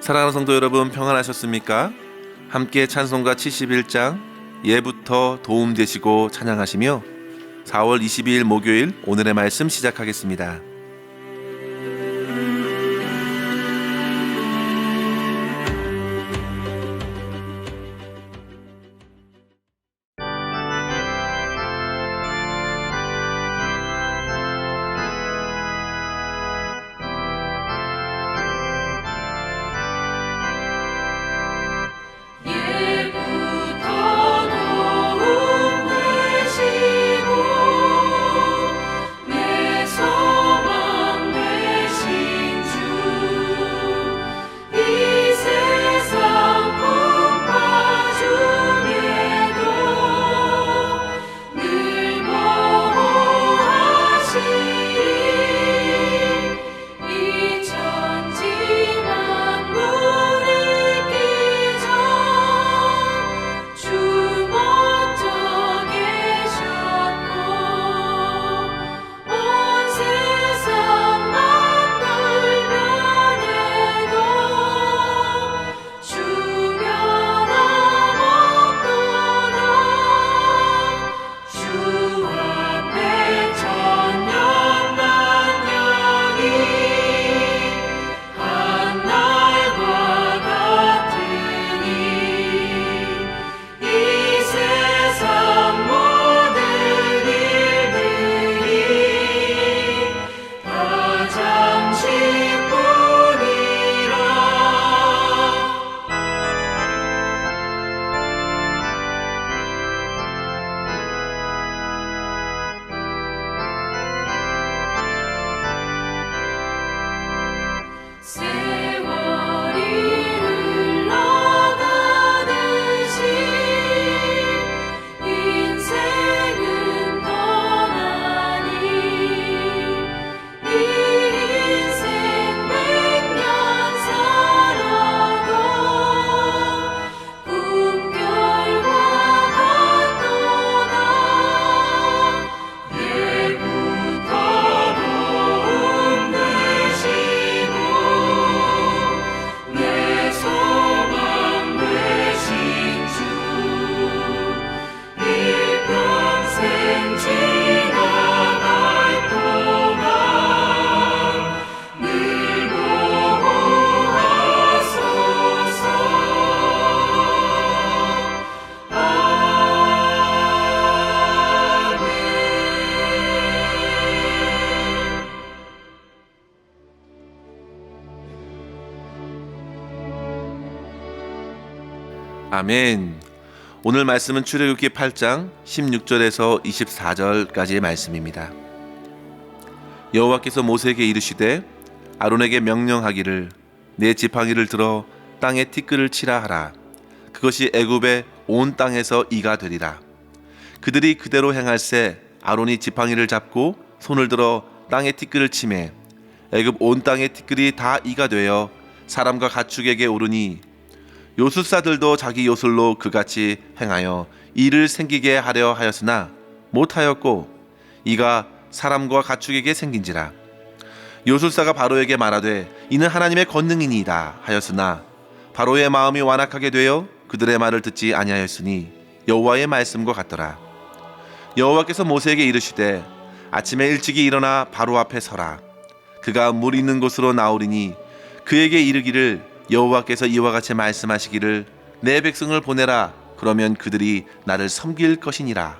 사랑하는 성도 여러분, 평안하셨습니까? 함께 찬송가 71장 예부터 도움 되시고 찬양하시며 4월 22일 목요일 오늘의 말씀 시작하겠습니다. 아멘. 오늘 말씀은 출애굽기 8장 16절에서 24절까지의 말씀입니다. 여호와께서 모세에게 이르시되 아론에게 명령하기를 내 지팡이를 들어 땅에 티끌을 치라 하라. 그것이 애굽의 온 땅에서 이가 되리라. 그들이 그대로 행할세 아론이 지팡이를 잡고 손을 들어 땅에 티끌을 치매 애굽 온 땅의 티끌이 다 이가 되어 사람과 가축에게 오르니 요술사들도 자기 요술로 그같이 행하여 이를 생기게 하려 하였으나 못하였고 이가 사람과 가축에게 생긴지라. 요술사가 바로에게 말하되 이는 하나님의 권능이니이다 하였으나 바로의 마음이 완악하게 되어 그들의 말을 듣지 아니하였으니 여호와의 말씀과 같더라. 여호와께서 모세에게 이르시되 아침에 일찍이 일어나 바로 앞에 서라. 그가 물 있는 곳으로 나오리니 그에게 이르기를 여호와께서 이와 같이 말씀하시기를 내 백성을 보내라. 그러면 그들이 나를 섬길 것이니라.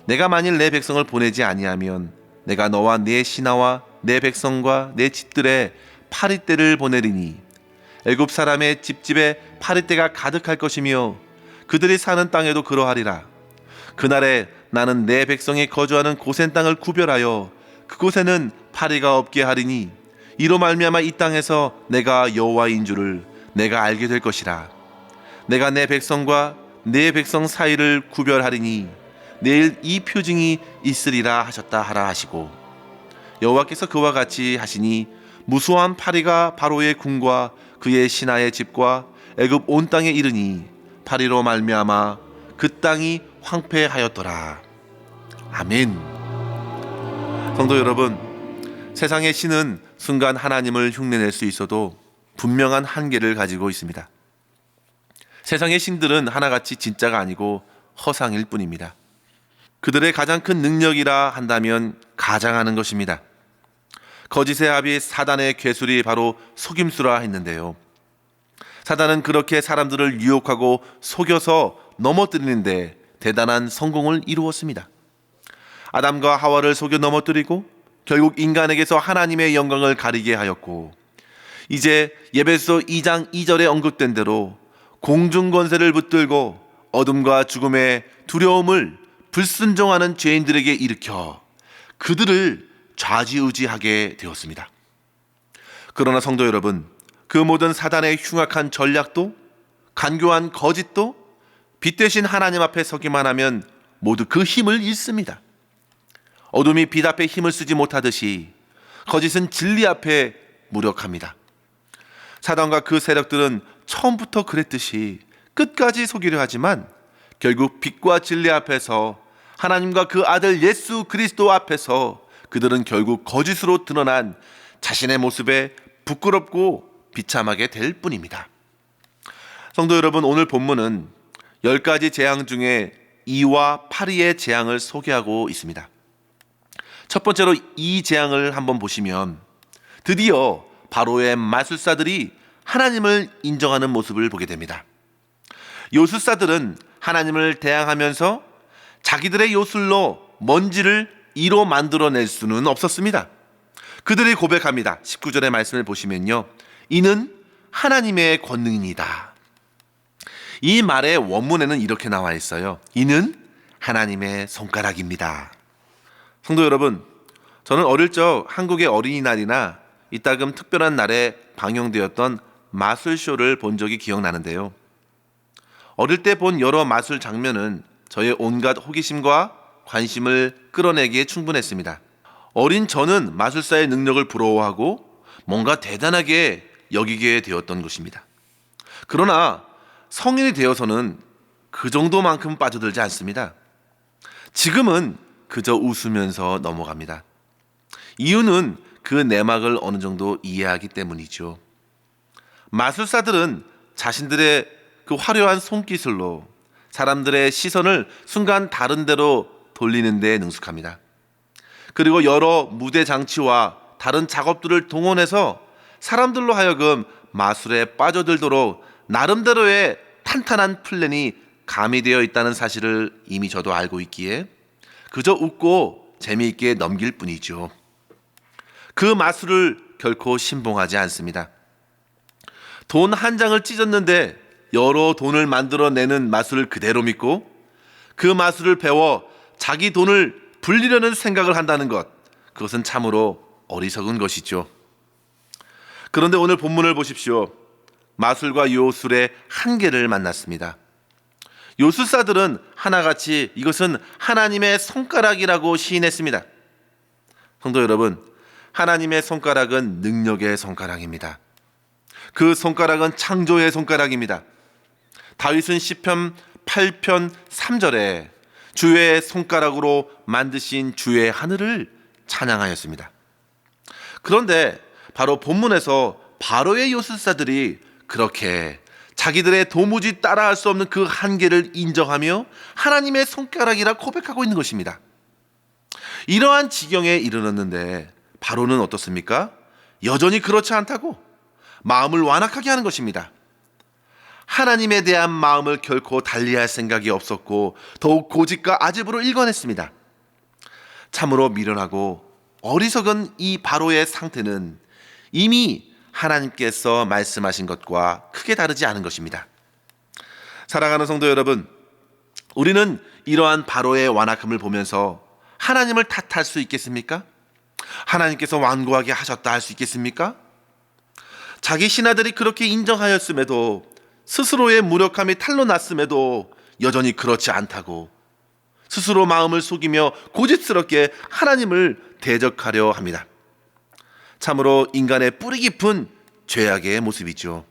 내가 만일 내 백성을 보내지 아니하면 내가 너와 내 신하와 내 백성과 내 집들에 파리떼를 보내리니 애굽 사람의 집집에 파리떼가 가득할 것이며 그들이 사는 땅에도 그러하리라. 그날에 나는 내 백성이 거주하는 고센 땅을 구별하여 그곳에는 파리가 없게 하리니 이로 말미암아 이 땅에서 내가 여호와인 줄을 내가 알게 될 것이라. 내가 내 백성과 내 백성 사이를 구별하리니 내일 이 표징이 있으리라 하셨다 하라 하시고 여호와께서 그와 같이 하시니 무수한 파리가 바로의 궁과 그의 신하의 집과 애굽 온 땅에 이르니 파리로 말미암아 그 땅이 황폐하였더라. 아멘. 성도 여러분, 세상의 신은 순간 하나님을 흉내낼 수 있어도 분명한 한계를 가지고 있습니다. 세상의 신들은 하나같이 진짜가 아니고 허상일 뿐입니다. 그들의 가장 큰 능력이라 한다면 가장하는 것입니다. 거짓의 아비 사단의 괴술이 바로 속임수라 했는데요. 사단은 그렇게 사람들을 유혹하고 속여서 넘어뜨리는데 대단한 성공을 이루었습니다. 아담과 하와를 속여 넘어뜨리고 결국 인간에게서 하나님의 영광을 가리게 하였고, 이제 예배소 2장 2절에 언급된 대로 공중 권세를 붙들고 어둠과 죽음의 두려움을 불순종하는 죄인들에게 일으켜 그들을 좌지우지하게 되었습니다. 그러나 성도 여러분, 그 모든 사단의 흉악한 전략도 간교한 거짓도 빛 대신 하나님 앞에 서기만 하면 모두 그 힘을 잃습니다. 어둠이 빛 앞에 힘을 쓰지 못하듯이 거짓은 진리 앞에 무력합니다. 사단과 그 세력들은 처음부터 그랬듯이 끝까지 속이려 하지만 결국 빛과 진리 앞에서, 하나님과 그 아들 예수 그리스도 앞에서 그들은 결국 거짓으로 드러난 자신의 모습에 부끄럽고 비참하게 될 뿐입니다. 성도 여러분, 오늘 본문은 10가지 재앙 중에 2와 8위의 재앙을 소개하고 있습니다. 첫 번째로 이 재앙을 한번 보시면 드디어 바로의 마술사들이 하나님을 인정하는 모습을 보게 됩니다. 요술사들은 하나님을 대항하면서 자기들의 요술로 먼지를 이로 만들어낼 수는 없었습니다. 그들이 고백합니다. 19절의 말씀을 보시면요, 이는 하나님의 권능이다. 이 말의 원문에는 이렇게 나와 있어요. 이는 하나님의 손가락입니다. 성도 여러분, 저는 어릴 적 한국의 어린이날이나 이따금 특별한 날에 방영되었던 마술쇼를 본 적이 기억나는데요. 어릴 때 본 여러 마술 장면은 저의 온갖 호기심과 관심을 끌어내기에 충분했습니다. 어린 저는 마술사의 능력을 부러워하고 뭔가 대단하게 여기게 되었던 것입니다. 그러나 성인이 되어서는 그 정도만큼 빠져들지 않습니다. 지금은 그저 웃으면서 넘어갑니다. 이유는 그 내막을 어느 정도 이해하기 때문이죠. 마술사들은 자신들의 그 화려한 손기술로 사람들의 시선을 순간 다른 데로 돌리는 데 능숙합니다. 그리고 여러 무대 장치와 다른 작업들을 동원해서 사람들로 하여금 마술에 빠져들도록 나름대로의 탄탄한 플랜이 가미되어 있다는 사실을 이미 저도 알고 있기에 그저 웃고 재미있게 넘길 뿐이죠. 그 마술을 결코 신봉하지 않습니다. 돈 한 장을 찢었는데 여러 돈을 만들어내는 마술을 그대로 믿고 그 마술을 배워 자기 돈을 불리려는 생각을 한다는 것, 그것은 참으로 어리석은 것이죠. 그런데 오늘 본문을 보십시오. 마술과 요술의 한계를 만났습니다. 요술사들은 하나같이 이것은 하나님의 손가락이라고 시인했습니다. 성도 여러분, 하나님의 손가락은 능력의 손가락입니다. 그 손가락은 창조의 손가락입니다. 다윗은 시편 8편 3절에 주의 손가락으로 만드신 주의 하늘을 찬양하였습니다. 그런데 바로 본문에서 바로의 요술사들이 그렇게 자기들의 도무지 따라할 수 없는 그 한계를 인정하며 하나님의 손가락이라 고백하고 있는 것입니다. 이러한 지경에 이르렀는데 바로는 어떻습니까? 여전히 그렇지 않다고 마음을 완악하게 하는 것입니다. 하나님에 대한 마음을 결코 달리할 생각이 없었고 더욱 고집과 아집으로 일관했습니다. 참으로 미련하고 어리석은 이 바로의 상태는 이미 하나님께서 말씀하신 것과 크게 다르지 않은 것입니다. 사랑하는 성도 여러분, 우리는 이러한 바로의 완악함을 보면서 하나님을 탓할 수 있겠습니까? 하나님께서 완고하게 하셨다 할 수 있겠습니까? 자기 신하들이 그렇게 인정하였음에도, 스스로의 무력함이 탄로났음에도 여전히 그렇지 않다고 스스로 마음을 속이며 고집스럽게 하나님을 대적하려 합니다. 참으로 인간의 뿌리 깊은 죄악의 모습이죠.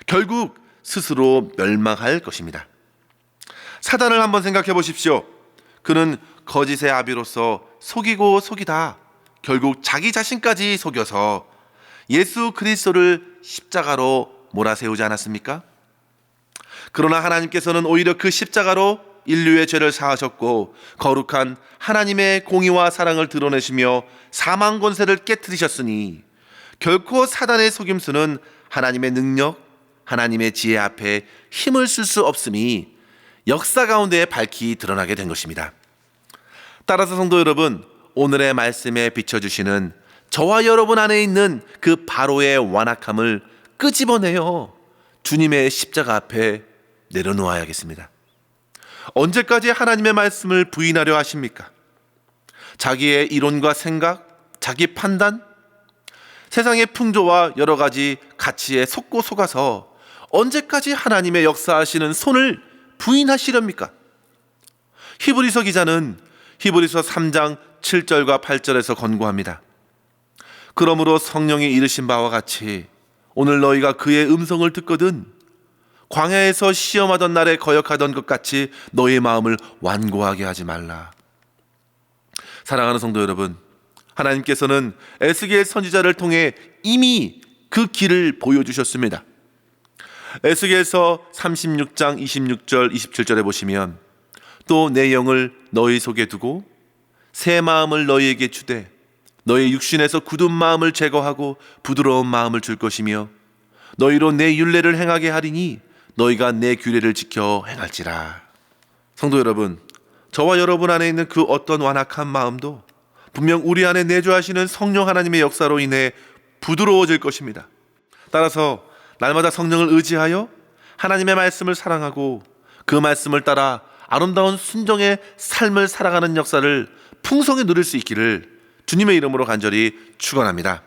결국 스스로 멸망할 것입니다. 사단을 한번 생각해 보십시오. 그는 거짓의 아비로서 속이고 속이다 결국 자기 자신까지 속여서 예수 그리스도를 십자가로 몰아세우지 않았습니까? 그러나 하나님께서는 오히려 그 십자가로 인류의 죄를 사하셨고 거룩한 하나님의 공의와 사랑을 드러내시며 사망 권세를 깨뜨리셨으니 결코 사단의 속임수는 하나님의 능력, 하나님의 지혜 앞에 힘을 쓸 수 없음이 역사 가운데 밝히 드러나게 된 것입니다. 따라서 성도 여러분, 오늘의 말씀에 비춰주시는 저와 여러분 안에 있는 그 바로의 완악함을 끄집어내어 주님의 십자가 앞에 내려놓아야겠습니다. 언제까지 하나님의 말씀을 부인하려 하십니까? 자기의 이론과 생각, 자기 판단, 세상의 풍조와 여러 가지 가치에 속고 속아서 언제까지 하나님의 역사하시는 손을 부인하시렵니까? 히브리서 기자는 히브리서 3장 7절과 8절에서 권고합니다. 그러므로 성령이 이르신 바와 같이 오늘 너희가 그의 음성을 듣거든 광야에서 시험하던 날에 거역하던 것 같이 너희의 마음을 완고하게 하지 말라. 사랑하는 성도 여러분, 하나님께서는 에스겔 선지자를 통해 이미 그 길을 보여주셨습니다. 에스겔서 36장 26절 27절에 보시면 또 내 영을 너희 속에 두고 새 마음을 너희에게 주되 너희 육신에서 굳은 마음을 제거하고 부드러운 마음을 줄 것이며 너희로 내 율례를 행하게 하리니 너희가 내 규례를 지켜 행할지라. 성도 여러분, 저와 여러분 안에 있는 그 어떤 완악한 마음도 분명 우리 안에 내주하시는 성령 하나님의 역사로 인해 부드러워질 것입니다. 따라서 날마다 성령을 의지하여 하나님의 말씀을 사랑하고 그 말씀을 따라 아름다운 순종의 삶을 살아가는 역사를 풍성히 누릴 수 있기를 주님의 이름으로 간절히 축원합니다.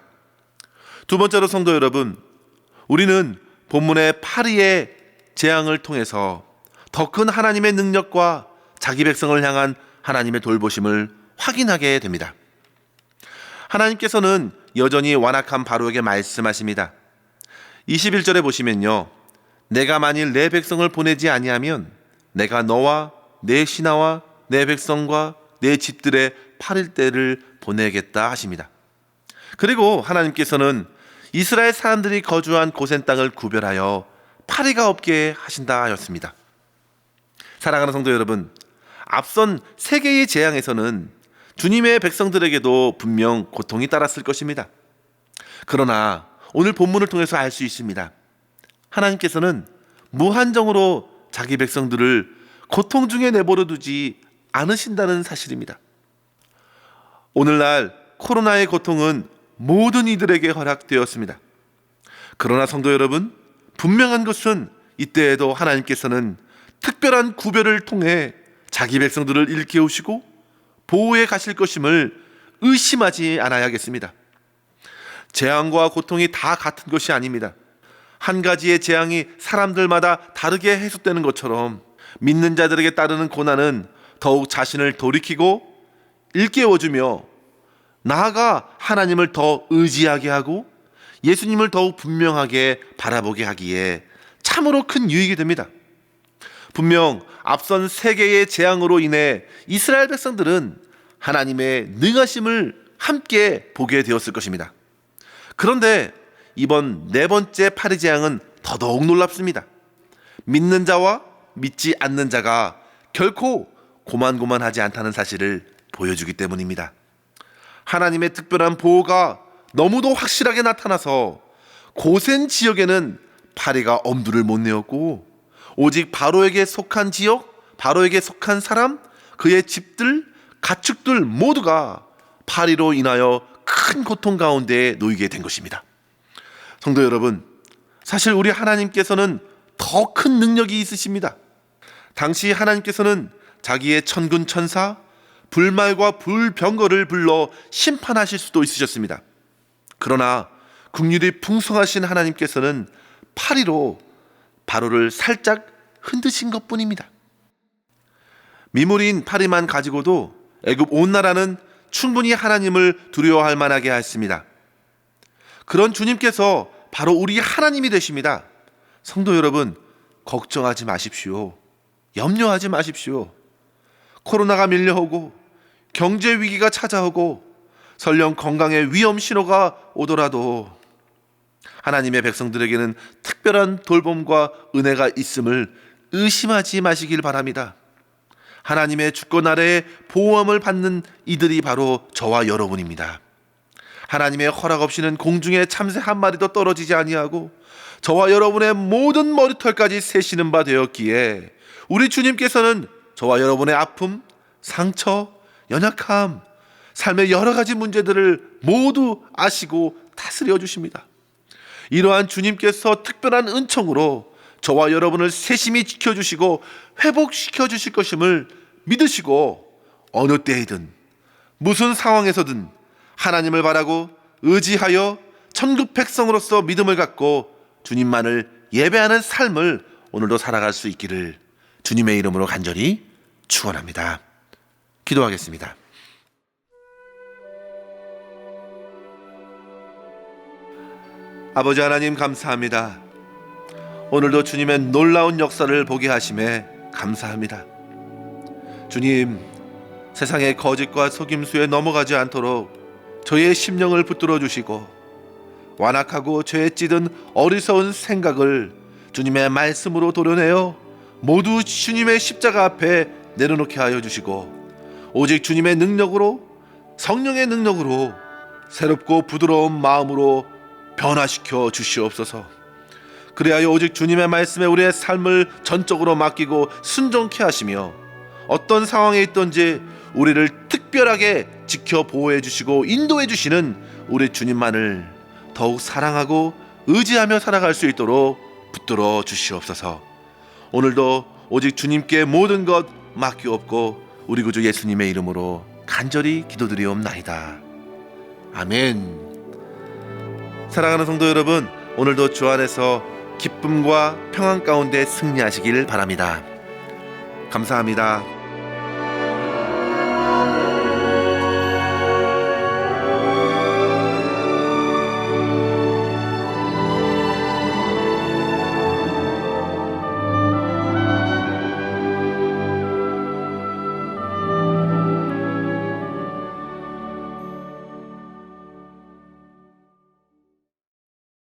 두 번째로 성도 여러분, 우리는 본문의 파리의 재앙을 통해서 더 큰 하나님의 능력과 자기 백성을 향한 하나님의 돌보심을 확인하게 됩니다. 하나님께서는 여전히 완악한 바로에게 말씀하십니다. 21절에 보시면요, 내가 만일 내 백성을 보내지 아니하면 내가 너와 내 신하와 내 백성과 내 집들의 파릴 때를 보내겠다 하십니다. 그리고 하나님께서는 이스라엘 사람들이 거주한 고센 땅을 구별하여 파리가 없게 하신다 하였습니다. 사랑하는 성도 여러분, 앞선 세 개의 재앙에서는 주님의 백성들에게도 분명 고통이 따랐을 것입니다. 그러나 오늘 본문을 통해서 알 수 있습니다. 하나님께서는 무한정으로 자기 백성들을 고통 중에 내버려 두지 않으신다는 사실입니다. 오늘날 코로나의 고통은 모든 이들에게 허락되었습니다. 그러나 성도 여러분, 분명한 것은 이때에도 하나님께서는 특별한 구별을 통해 자기 백성들을 일깨우시고 보호해 가실 것임을 의심하지 않아야겠습니다. 재앙과 고통이 다 같은 것이 아닙니다. 한 가지의 재앙이 사람들마다 다르게 해석되는 것처럼 믿는 자들에게 따르는 고난은 더욱 자신을 돌이키고 일깨워주며 나아가 하나님을 더 의지하게 하고 예수님을 더욱 분명하게 바라보게 하기에 참으로 큰 유익이 됩니다. 분명 앞선 세 개의 재앙으로 인해 이스라엘 백성들은 하나님의 능하심을 함께 보게 되었을 것입니다. 그런데 이번 네 번째 파리 재앙은 더더욱 놀랍습니다. 믿는 자와 믿지 않는 자가 결코 고만고만하지 않다는 사실을 보여주기 때문입니다. 하나님의 특별한 보호가 너무도 확실하게 나타나서 고센 지역에는 파리가 엄두를 못 내었고 오직 바로에게 속한 지역, 바로에게 속한 사람, 그의 집들, 가축들 모두가 파리로 인하여 큰 고통 가운데 놓이게 된 것입니다. 성도 여러분, 사실 우리 하나님께서는 더 큰 능력이 있으십니다. 당시 하나님께서는 자기의 천군 천사, 불말과 불병거를 불러 심판하실 수도 있으셨습니다. 그러나 긍휼이 풍성하신 하나님께서는 파리로 바로를 살짝 흔드신 것뿐입니다. 미물인 파리만 가지고도 애굽 온 나라는 충분히 하나님을 두려워할 만하게 하였습니다. 그런 주님께서 바로 우리 하나님이 되십니다. 성도 여러분, 걱정하지 마십시오. 염려하지 마십시오. 코로나가 밀려오고 경제 위기가 찾아오고 설령 건강의 위험 신호가 오더라도 하나님의 백성들에게는 특별한 돌봄과 은혜가 있음을 의심하지 마시길 바랍니다. 하나님의 주권 아래에 보호함을 받는 이들이 바로 저와 여러분입니다. 하나님의 허락 없이는 공중에 참새 한 마리도 떨어지지 아니하고 저와 여러분의 모든 머리털까지 세시는 바 되었기에 우리 주님께서는 저와 여러분의 아픔, 상처, 연약함, 삶의 여러 가지 문제들을 모두 아시고 다스려 주십니다. 이러한 주님께서 특별한 은총으로 저와 여러분을 세심히 지켜주시고 회복시켜 주실 것임을 믿으시고 어느 때이든 무슨 상황에서든 하나님을 바라고 의지하여 천국 백성으로서 믿음을 갖고 주님만을 예배하는 삶을 오늘도 살아갈 수 있기를 주님의 이름으로 간절히 축원합니다. 기도하겠습니다. 아버지 하나님 감사합니다. 오늘도 주님의 놀라운 역사를 보게 하심에 감사합니다. 주님, 세상의 거짓과 속임수에 넘어가지 않도록 저의 심령을 붙들어 주시고 완악하고 죄에 찌든 어리석은 생각을 주님의 말씀으로 도려내어 모두 주님의 십자가 앞에 내려놓게 하여 주시고 오직 주님의 능력으로, 성령의 능력으로 새롭고 부드러운 마음으로 변화시켜 주시옵소서. 그리하여 오직 주님의 말씀에 우리의 삶을 전적으로 맡기고 순종케 하시며 어떤 상황에 있든지 우리를 특별하게 지켜 보호해 주시고 인도해 주시는 우리 주님만을 더욱 사랑하고 의지하며 살아갈 수 있도록 붙들어 주시옵소서. 오늘도 오직 주님께 모든 것 맡기옵고 우리 구주 예수님의 이름으로 간절히 기도드리옵나이다. 아멘. 사랑하는 성도 여러분, 오늘도 주 안에서 기쁨과 평안 가운데 승리하시길 바랍니다. 감사합니다.